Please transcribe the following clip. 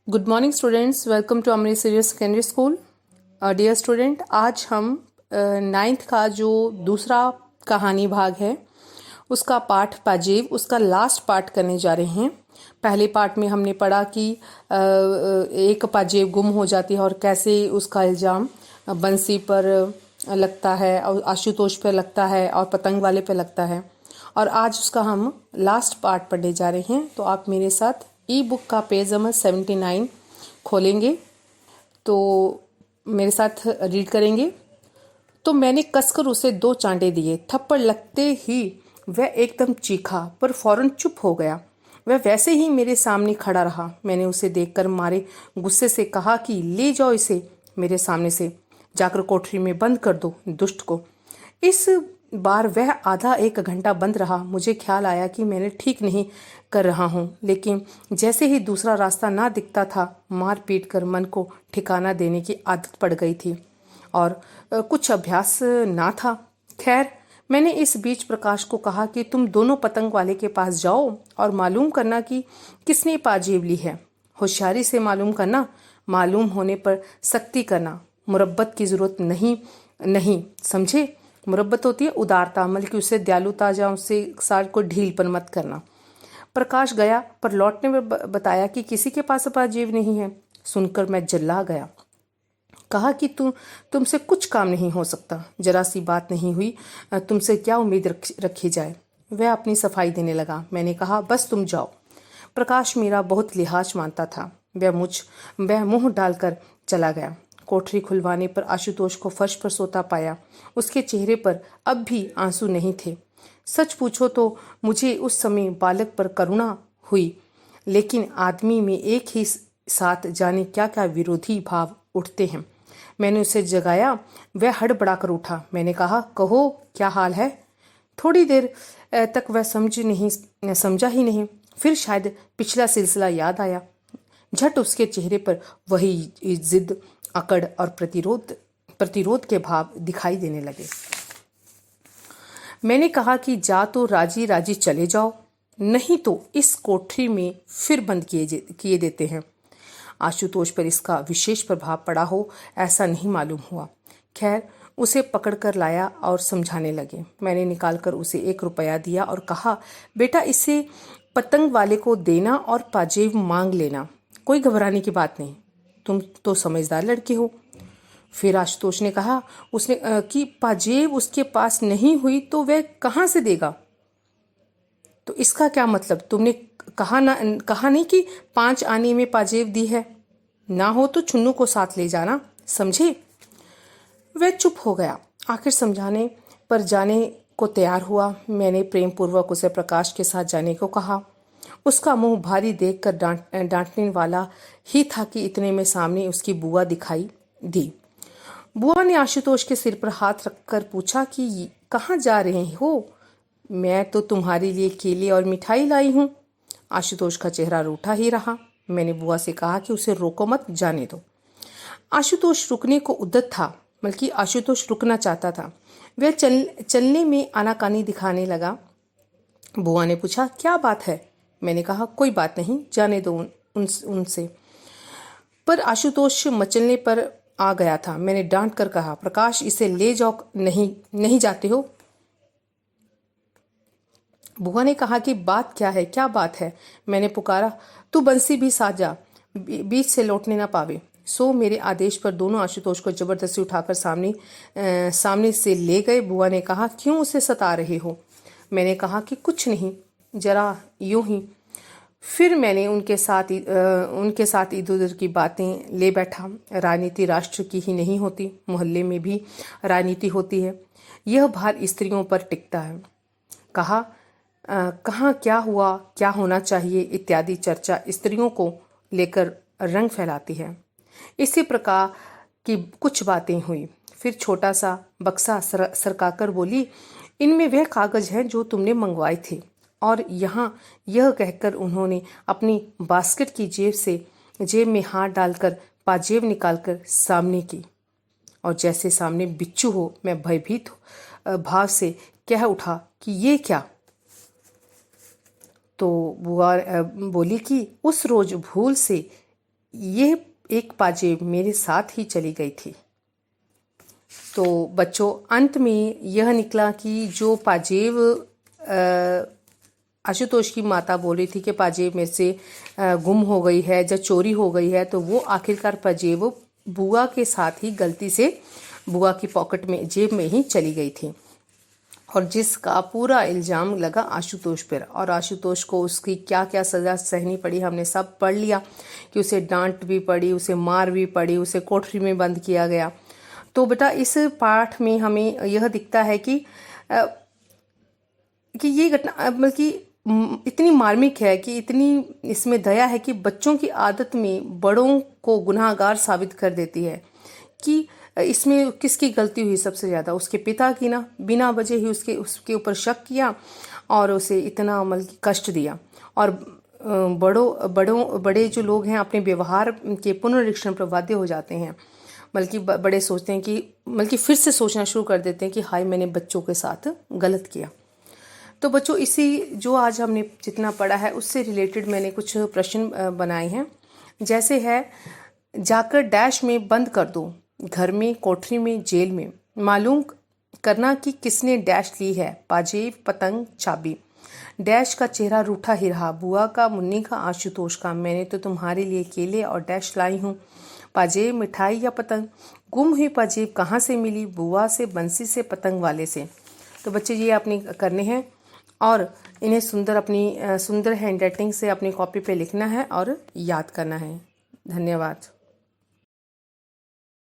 Good morning students, welcome to Amrit serial secondary school. Dear student, आज हम ninth का जो दूसरा कहानी भाग है उसका पाठ पाजेब, उसका लास्ट पार्ट करने जा रहे हैं। पहले पार्ट में हमने पढ़ा कि एक पाजेब गुम हो जाती है और कैसे उसका इल्ज़ाम बंसी पर लगता है और आशुतोष पर लगता है और पतंग वाले पर लगता है। और आज उसका हम लास्ट पार्ट पढ़ने जा रहे हैं। तो आप मेरे साथ ई बुक का पेज नंबर 79 खोलेंगे तो मेरे साथ रीड करेंगे। तो मैंने कसकर उसे 2 चांटे दिए। थप्पड़ लगते ही वह एकदम चीखा पर फौरन चुप हो गया। वह वैसे ही मेरे सामने खड़ा रहा। मैंने उसे देखकर मारे गुस्से से कहा कि ले जाओ इसे मेरे सामने से, जाकर कोठरी में बंद कर दो दुष्ट को। इस बार वह आधा एक घंटा बंद रहा। मुझे ख्याल आया कि मैंने ठीक नहीं कर रहा हूँ, लेकिन जैसे ही दूसरा रास्ता ना दिखता था, मार पीट कर मन को ठिकाना देने की आदत पड़ गई थी और कुछ अभ्यास ना था। खैर, मैंने इस बीच प्रकाश को कहा कि तुम दोनों पतंग वाले के पास जाओ और मालूम करना कि किसने पाजेब ली है। होशियारी से मालूम करना, मालूम होने पर सख्ती करना। मुरब्बत की जरूरत नहीं नहीं समझे। मुरब्बत होती है उदारता, मतलब कि उससे दयालुता या उससे सार को ढीलपन मत करना। प्रकाश गया पर लौटने में बताया कि किसी के पास पाजेब नहीं है। सुनकर मैं जल्ला गया। कहा कि तुमसे कुछ काम नहीं हो सकता। जरा सी बात नहीं हुई, तुमसे क्या उम्मीद रखी जाए। वह अपनी सफाई देने लगा। मैंने कहा बस तुम जाओ। प्रकाश मेरा बहुत लिहाज मानता था। वह मुंह डालकर चला गया। कोठरी खुलवाने पर आशुतोष को फर्श पर सोता पाया। उसके चेहरे पर अब भी आंसू नहीं थे। सच पूछो तो मुझे उस समय बालक पर करुणा हुई, लेकिन आदमी में एक ही साथ जाने क्या क्या विरोधी भाव उठते हैं। मैंने उसे जगाया। वह हड़बड़ाकर उठा। मैंने कहा कहो क्या हाल है। थोड़ी देर तक वह समझा ही नहीं। फिर शायद पिछला सिलसिला याद आया। झट उसके चेहरे पर वही जिद, अकड़ और प्रतिरोध के भाव दिखाई देने लगे। मैंने कहा कि जा तो राजी राजी चले जाओ, नहीं तो इस कोठरी में फिर बंद किए देते हैं। आशुतोष पर इसका विशेष प्रभाव पड़ा हो ऐसा नहीं मालूम हुआ। खैर, उसे पकड़कर लाया और समझाने लगे। मैंने निकालकर उसे 1 रुपया दिया और कहा बेटा इसे पतंग वाले को देना और पाजेब मांग लेना। कोई घबराने की बात नहीं, तुम तो समझदार लड़के हो। फिर आशुतोष ने कहा कि पाजेब उसके पास नहीं हुई तो वह कहाँ से देगा। तो इसका क्या मतलब, तुमने कहा नहीं कि 5 आने में पाजेब दी है। ना हो तो छुन्नू को साथ ले जाना, समझे। वह चुप हो गया। आखिर समझाने पर जाने को तैयार हुआ। मैंने प्रेम पूर्वक उसे प्रकाश के साथ जाने को कहा। उसका मुंह भारी देखकर डांटने वाला ही था कि इतने में सामने उसकी बुआ दिखाई दी। बुआ ने आशुतोष के सिर पर हाथ रखकर पूछा कि कहाँ जा रहे हो। मैं तो तुम्हारे लिए केले और मिठाई लाई हूँ। आशुतोष का चेहरा रूठा ही रहा। मैंने बुआ से कहा कि उसे रोको मत, जाने दो। आशुतोष रुकने को उद्यत था, बल्कि आशुतोष रुकना चाहता था। वह चलने में आनाकानी दिखाने लगा। बुआ ने पूछा क्या बात है। मैंने कहा कोई बात नहीं, जाने दो उनसे। पर आशुतोष मचलने पर आ गया था। मैंने डांट कर कहा प्रकाश इसे ले जाओ। नहीं जाते हो। बुआ ने कहा कि बात क्या है, क्या बात है। मैंने पुकारा तू बंसी भी साथ जा, बीच से लौटने ना पावे। सो मेरे आदेश पर दोनों आशुतोष को जबरदस्ती उठाकर सामने से ले गए। बुआ ने कहा क्यों उसे सता रहे हो। मैंने कहा कि कुछ नहीं, जरा यूं ही। फिर मैंने उनके साथ इधर उधर की बातें ले बैठा। राजनीति राष्ट्र की ही नहीं होती, मोहल्ले में भी राजनीति होती है। यह भार स्त्रियों पर टिकता है। कहाँ क्या हुआ, क्या होना चाहिए इत्यादि चर्चा स्त्रियों को लेकर रंग फैलाती है। इसी प्रकार की कुछ बातें हुई। फिर छोटा सा बक्सा सरकाकर बोली इनमें वह कागज हैं जो तुमने मंगवाए थे। और यहाँ यह कहकर उन्होंने अपनी बास्केट की जेब में हाथ डालकर पाजेब निकालकर सामने की। और जैसे सामने बिच्छू हो, मैं भयभीत भाव से कह उठा कि ये क्या। तो बुआ बोली कि उस रोज भूल से ये एक पाजेब मेरे साथ ही चली गई थी। तो बच्चों, अंत में यह निकला कि जो पाजेब आशुतोष की माता बोल रही थी कि पाजेब मेरे से गुम हो गई है या चोरी हो गई है, तो वो आखिरकार पाजेब बुआ के साथ ही गलती से बुआ की पॉकेट में, जेब में ही चली गई थी, और जिसका पूरा इल्ज़ाम लगा आशुतोष पर। और आशुतोष को उसकी क्या क्या सज़ा सहनी पड़ी हमने सब पढ़ लिया कि उसे डांट भी पड़ी, उसे मार भी पड़ी, उसे कोठरी में बंद किया गया। तो बेटा, इस पाठ में हमें यह दिखता है कि ये घटना बल्कि इतनी मार्मिक है, कि इतनी इसमें दया है कि बच्चों की आदत में बड़ों को गुनाहगार साबित कर देती है। कि इसमें किसकी गलती हुई सबसे ज़्यादा? उसके पिता की ना। बिना वजह ही उसके ऊपर शक किया और उसे इतना बल्कि कष्ट दिया। और बड़े जो लोग हैं अपने व्यवहार के पुनरीक्षण पर बाध्य हो जाते हैं, बल्कि बड़े सोचते हैं कि बल्कि फिर से सोचना शुरू कर देते हैं कि हाय, मैंने बच्चों के साथ गलत किया। तो बच्चों, इसी जो आज हमने जितना पढ़ा है उससे रिलेटेड मैंने कुछ प्रश्न बनाए हैं। जैसे है, जाकर डैश में बंद कर दो, घर में, कोठरी में, जेल में। मालूम करना कि किसने डैश ली है, पाजेब, पतंग, चाबी। डैश का चेहरा रूठा ही रहा, बुआ का, मुन्नी का, आशुतोष का। मैंने तो तुम्हारे लिए केले और डैश लाई हूँ। पाजेब, मिठाई या पतंग? गुम हुई पाजेब कहाँ से मिली? बुआ से, बंसी से, पतंग वाले से। तो बच्चे, ये आपने करने हैं और इन्हें सुंदर हैंड राइटिंग से अपनी कॉपी पे लिखना है और याद करना है। धन्यवाद।